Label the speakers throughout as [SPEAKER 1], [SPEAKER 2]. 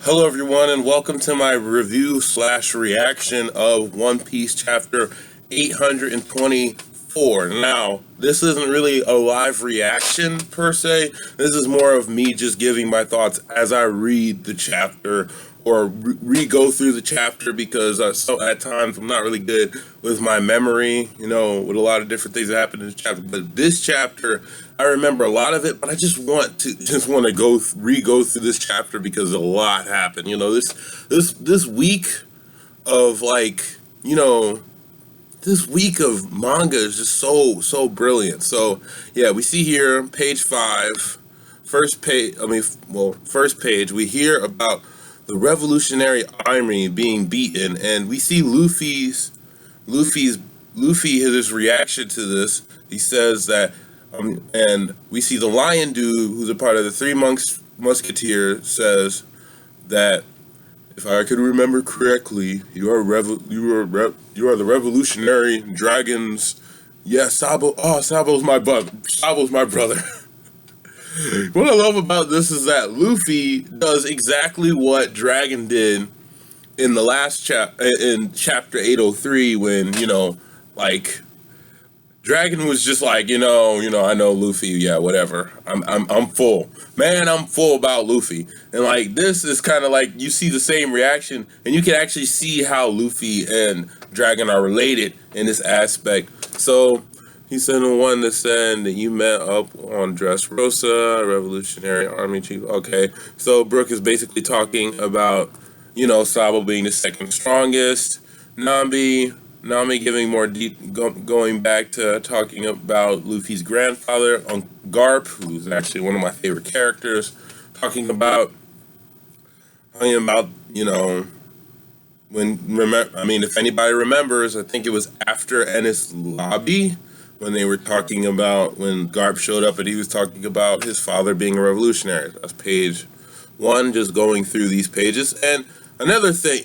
[SPEAKER 1] Hello everyone and welcome to my review slash reaction of One Piece chapter 824. Now, this isn't really a live reaction per se. This is more of me just giving my thoughts as I read the chapter or re-go through the chapter because so at times I'm not really good with my memory, with a lot of different things that happen in this chapter. But this chapter, I remember a lot of it, but I just want to re-go through this chapter because a lot happened. This week of this week of manga is just so brilliant. So yeah, we see here page 5, first page. First page. We hear about the Revolutionary Army being beaten, and we see Luffy his reaction to this. He says that, and we see the Lion Dude, who's a part of the Three Musketeers, says that if I could remember correctly, you are the Revolutionary Dragons. Yes, Sabo. Oh, Sabo's my brother. Sabo's my brother. What I love about this is that Luffy does exactly what Dragon did in the last in chapter 803 when, Dragon was just like, I know Luffy, yeah, whatever. I'm full. Man, I'm full about Luffy. And this is kind of like you see the same reaction and you can actually see how Luffy and Dragon are related in this aspect. So he said the one that said that you met up on Dressrosa, Revolutionary Army Chief. Okay, so Brook is basically talking about, Sabo being the second strongest. Nami giving more going back to talking about Luffy's grandfather, Garp, who's actually one of my favorite characters, talking about, if anybody remembers, I think it was after Ennis Lobby, when they were talking about when Garp showed up and he was talking about his father being a revolutionary. That's page 1, just going through these pages. And another thing,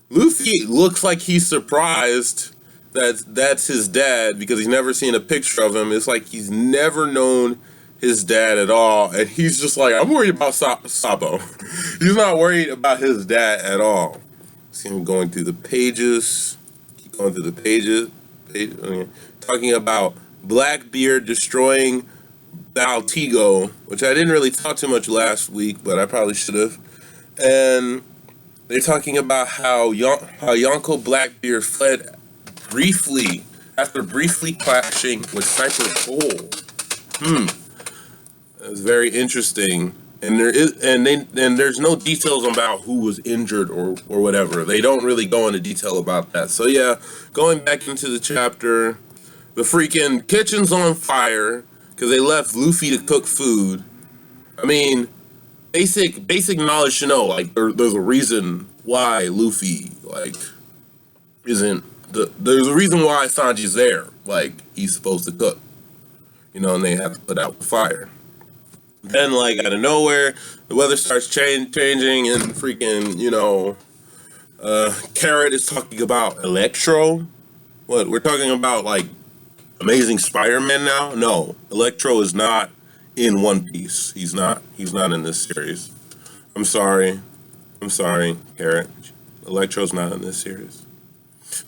[SPEAKER 1] Luffy looks like he's surprised that that's his dad because he's never seen a picture of him. It's like he's never known his dad at all. And he's just like, I'm worried about Sabo. He's not worried about his dad at all. See him going through the pages. Keep going through the pages. Talking about Blackbeard destroying Baltigo, which I didn't really talk too much last week, but I probably should have. And they're talking about how Yonko Blackbeard fled after briefly clashing with Cypher Cole. That's very interesting. And there's no details about who was injured or whatever. They don't really go into detail about that. So yeah, going back into the chapter, the freaking kitchen's on fire because they left Luffy to cook food. I mean, basic knowledge to know. There's a reason why Luffy isn't there's a reason why Sanji's there. He's supposed to cook, and they have to put out the fire. Then, out of nowhere, the weather starts changing, and freaking, Carrot is talking about Electro. What? We're talking about, Amazing Spider-Man now? No, Electro is not in One Piece. He's not in this series. I'm sorry, Carrot. Electro's not in this series.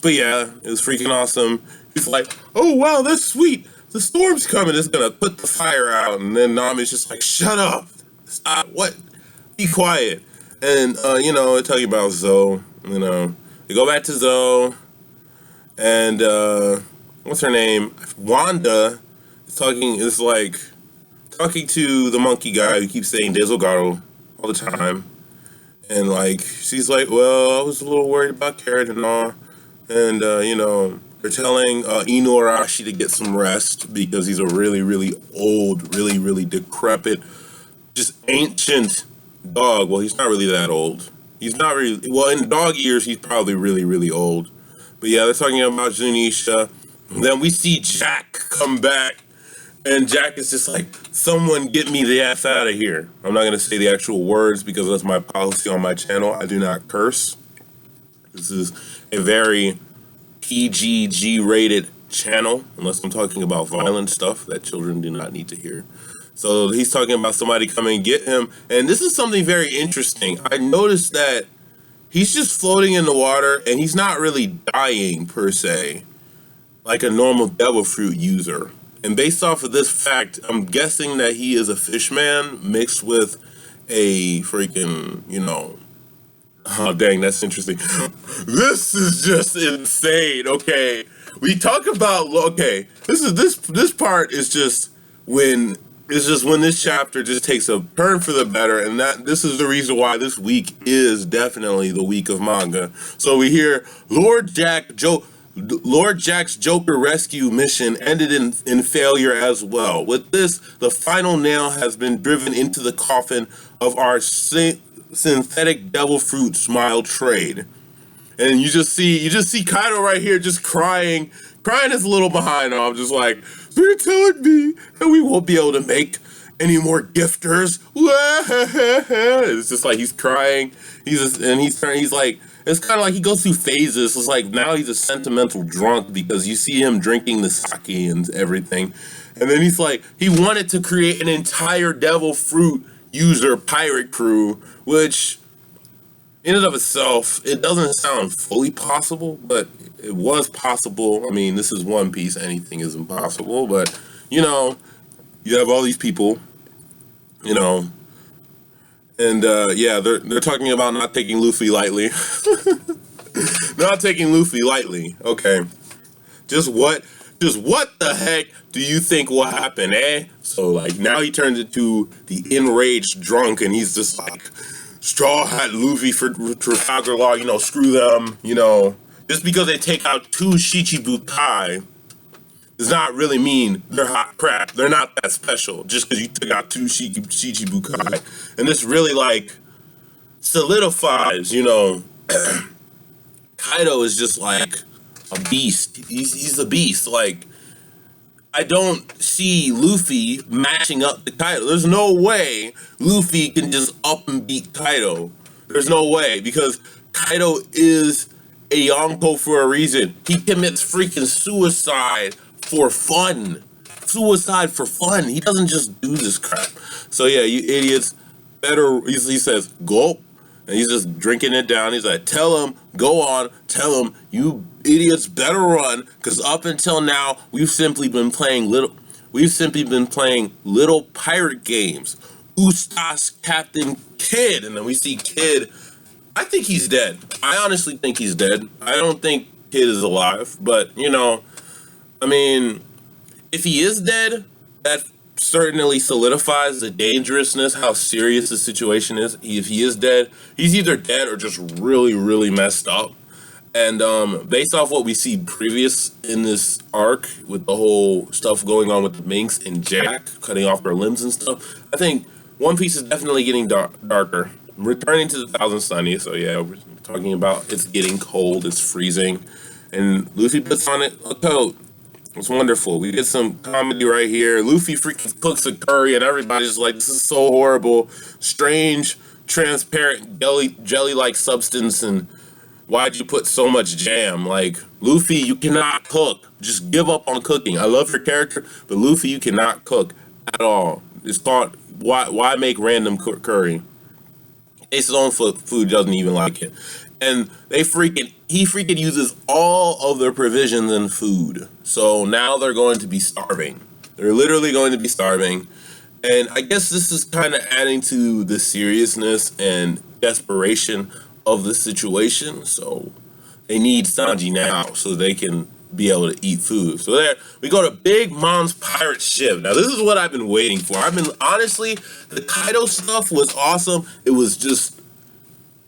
[SPEAKER 1] But yeah, it was freaking awesome. He's like, oh, wow, that's sweet. The storm's coming, it's gonna put the fire out. And then Nami's just like, shut up. Stop. What? Be quiet. And, talking about Zoe, they go back to Zoe. And, what's her name? Wanda is talking to the monkey guy who keeps saying Desogaro all the time. And, she's like, well, I was a little worried about Carrot and all. And, they're telling Inuarashi to get some rest because he's a really, really old, really, really decrepit, just ancient dog. Well, he's not really that old. He's not really, well, in dog years, he's probably really, really old. But yeah, they're talking about Zunisha. Then we see Jack come back, and Jack is just like, someone get me the ass out of here. I'm not going to say the actual words because that's my policy on my channel. I do not curse. This is a very PG rated channel, unless I'm talking about violent stuff that children do not need to hear. So he's talking about somebody coming and get him. And this is something very interesting. I noticed that he's just floating in the water and he's not really dying per se, like a normal devil fruit user. And based off of this fact, I'm guessing that he is a fishman mixed with a freaking, oh dang, that's interesting. This is just insane. Okay. We talk about, okay, this part is just when this chapter just takes a turn for the better, and this is the reason why this week is definitely the week of manga. So we hear Lord Jack's Joker rescue mission ended in failure as well. With this, the final nail has been driven into the coffin of our synthetic devil fruit smile trade. And you just see Kaido right here just crying is a little behind. I'm just like, they're telling me that we won't be able to make any more gifters. It's just like he's crying. He's like, it's kind of like he goes through phases. It's like now he's a sentimental drunk because you see him drinking the sake and everything. And then he's like, he wanted to create an entire devil fruit user pirate crew, which in and of itself, it doesn't sound fully possible, but it was possible. I mean, this is One Piece. Anything is impossible. But, you have all these people, and, yeah, they're talking about not taking Luffy lightly. Not taking Luffy lightly. Okay. Just what the heck do you think will happen, eh? So, like, now he turns into the enraged drunk, and he's just like, Straw Hat Luffy for Trafalgar Law, screw them, Just because they take out 2 Shichibukai does not really mean they're hot crap. They're not that special just because you took out 2 Shichibukai. And this really, like, solidifies, Kaido is just like a beast. He's a beast. Like, I don't see Luffy matching up to Kaido. There's no way Luffy can just up and beat Kaido. There's no way, because Kaido is a Yonko for a reason. He commits freaking suicide for fun. Suicide for fun. He doesn't just do this crap. So yeah, you idiots better, he says, gulp. And he's just drinking it down. He's like, tell him, go on, tell him, you idiots better run, because up until now, we've simply been playing little pirate games. Eustass, Captain Kid. And then we see Kid. I think he's dead. I honestly think he's dead. I don't think Kid is alive. But, I mean, if he is dead, that certainly solidifies the dangerousness, how serious the situation is. If he is dead, he's either dead or just really, really messed up. And based off what we see previous in this arc with the whole stuff going on with the Minx and Jack cutting off their limbs and stuff, I think One Piece is definitely getting darker. Returning to the Thousand Sunny, so yeah, we're talking about it's getting cold, it's freezing, and Luffy puts on a coat. It's wonderful. We get some comedy right here. Luffy freaking cooks a curry, and everybody's like, this is so horrible. Strange, transparent, jelly-like substance, and why'd you put so much jam? Like, Luffy, you cannot cook. Just give up on cooking. I love your character, but Luffy, you cannot cook at all. It's called, why make random curry? It's his own food, doesn't even like it. And he freaking uses all of their provisions and food. So now they're going to be starving. They're literally going to be starving. And I guess this is kind of adding to the seriousness and desperation of the situation. So they need Sanji now so they can be able to eat food. So there we go to Big Mom's pirate ship. Now this is what I've been waiting for. Honestly, the Kaido stuff was awesome. It was just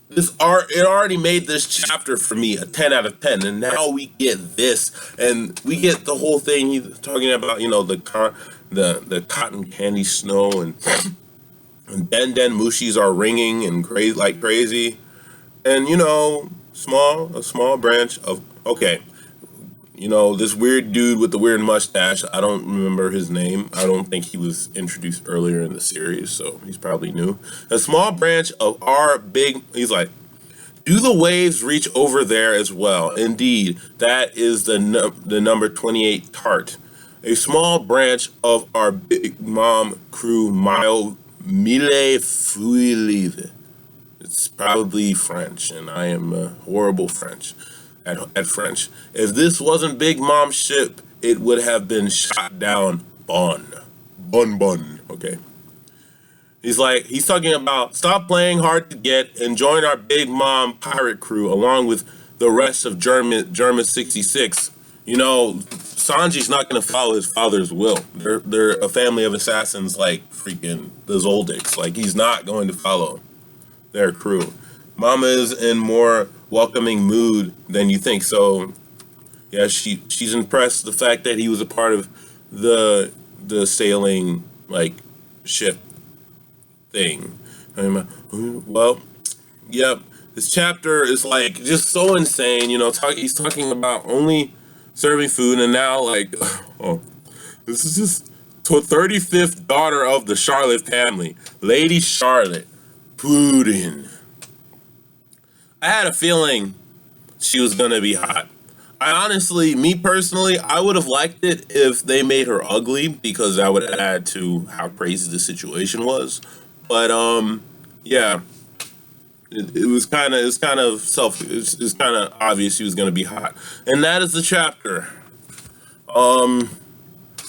[SPEAKER 1] it already made this chapter for me a 10 out of 10, and now we get this, and we get the whole thing he's talking about, the cotton candy snow, and Den Mushis are ringing and crazy, and a small branch of, okay, this weird dude with the weird mustache, I don't remember his name. I don't think he was introduced earlier in the series, so he's probably new. A small branch of our big, he's like, do the waves reach over there as well? Indeed, that is the number 28 tart. a small branch of our Big Mom crew, Mile Mille Fouille. It's probably French, and I am horrible French at French. If this wasn't Big Mom's ship, it would have been shot down. Bun. Okay. He's talking about stop playing hard to get and join our Big Mom pirate crew along with the rest of German 66. You know, Sanji's not going to follow his father's will. They're a family of assassins like freaking the Zoldycks. Like, he's not going to follow their crew. Mama is in more welcoming mood than you think. So, yeah, she's impressed the fact that he was a part of the sailing, like, ship thing. Well, yep. This chapter is, like, just so insane. You know, he's talking about only serving food, and now, like, oh, this is just 35th daughter of the Charlotte family, Lady Charlotte Puddin. I had a feeling she was gonna be hot. Me personally, I would have liked it if they made her ugly, because that would add to how crazy the situation was. But yeah, it's kind of obvious she was gonna be hot, and that is the chapter.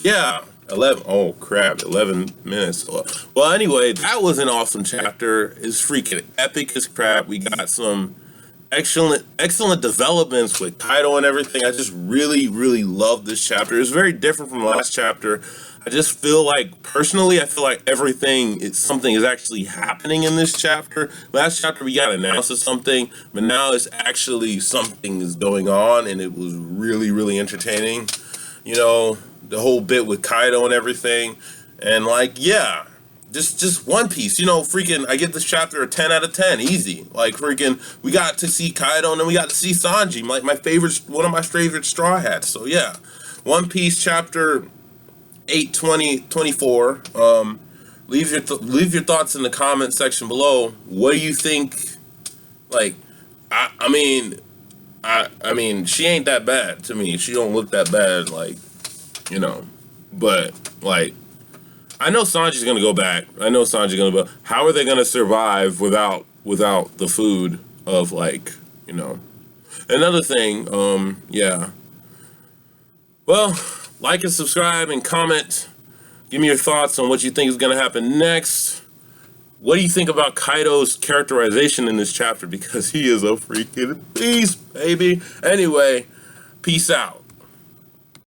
[SPEAKER 1] Yeah, 11. Oh crap, 11 minutes. Well, anyway, that was an awesome chapter. It's freaking epic as crap. We got some excellent developments with Kaido and everything. I just really love this chapter. It's very different from the last chapter. I just feel like, personally, I feel like something is actually happening in this chapter. Last chapter we got announced as something, but now it's actually something is going on, and it was really entertaining. You know, the whole bit with Kaido and everything, and like, yeah. Just One Piece, you know, freaking, I get this chapter a 10 out of 10, easy. Like, freaking, we got to see Kaido, and then we got to see Sanji, like one of my favorite Straw Hats. So yeah, One Piece chapter 824. Leave your thoughts in the comment section below. What do you think? Like, I mean, she ain't that bad to me. She don't look that bad, like, you know, but like, I know Sanji's gonna go back. But how are they gonna survive without the food of, like, you know? Another thing, yeah. Well, like and subscribe and comment. Give me your thoughts on what you think is gonna happen next. What do you think about Kaido's characterization in this chapter? Because he is a freaking beast, baby. Anyway, peace out.